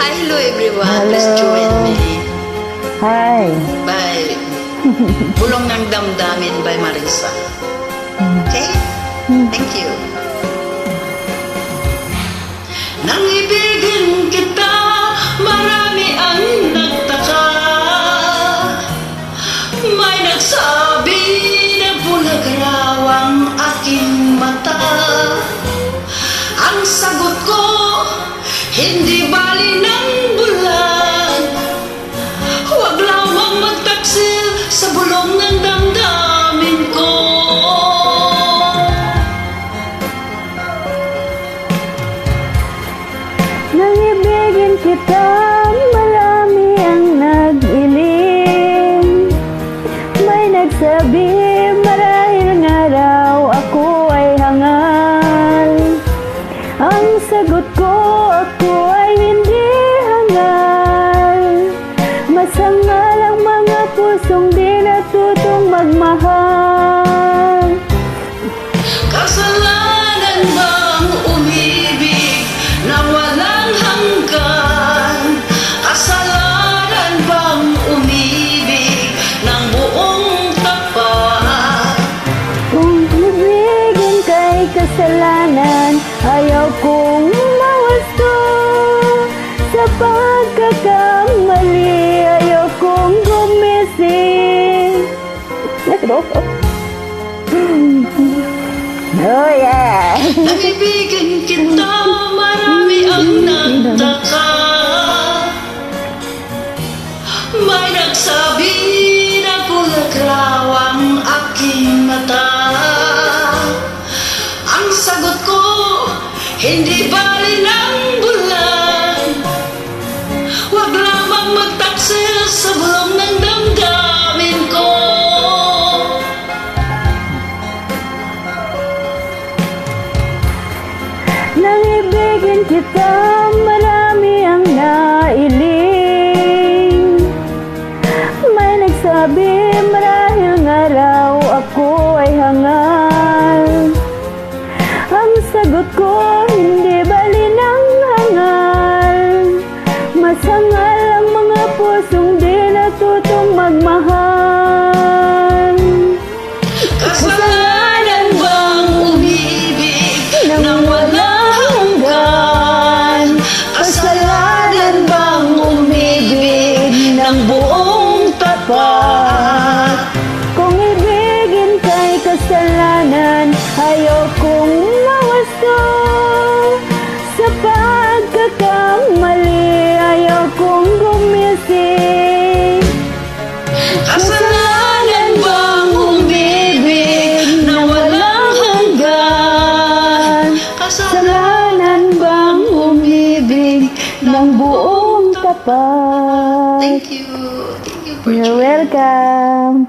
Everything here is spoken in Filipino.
Hello everyone, Hello. please join me Hi. by Bulong ng Damdamin by Marisa. Okay? Thank you. Nang ibigin kita, marami ang nagtaka. May nagsabi na bulag raw ang aking mata. Ang sagot ko, hindi bali ng bulan. Huwag lamang magtaksil sa bulong ng damdamin ko. Nang ibigin kita, marami ang nag-iling. May nagsabi, marahil nga raw ako ay hangal. Ang sagot ko, ako ay hindi hangal. Masangal ang mga pusong di natutong magmahal. Kasalanan bang umibig na walang hanggan? Kasalanan bang umibig ng buong tapat? Kung ibigin kay kasalanan, ayaw kong mawasto. Sa pagkakamali, ayaw kong gumising. Let's go. Oh yeah. Nang ibigin kita, marami ang nagtaka. May nagsabi na bulag raw ang aking mata. Ang sagot ko, hindi bali ng bulan. Huwag lamang magtaksil sa bulong ng damdamin ko. Nang ibigin kita, marami ang nailing. May nagsabi, marahil nga raw ako ay hangal. Ang sagot ko, hindi bali ng hangal. Masangal ang mga pusong di natutong magmahal. Kasalanan bang umibig nang walang hanggan? Kasalanan bang umibig ng buong tapat? Kung ibigin kay kasalanan, ayaw kong mawasto. Sa pagkakamali, ayaw kong gumising. Kasalanan bang umibig na walang hanggan? Kasalanan bang umibig ng buong tapat? Thank you. Thank you for You're joining. welcome.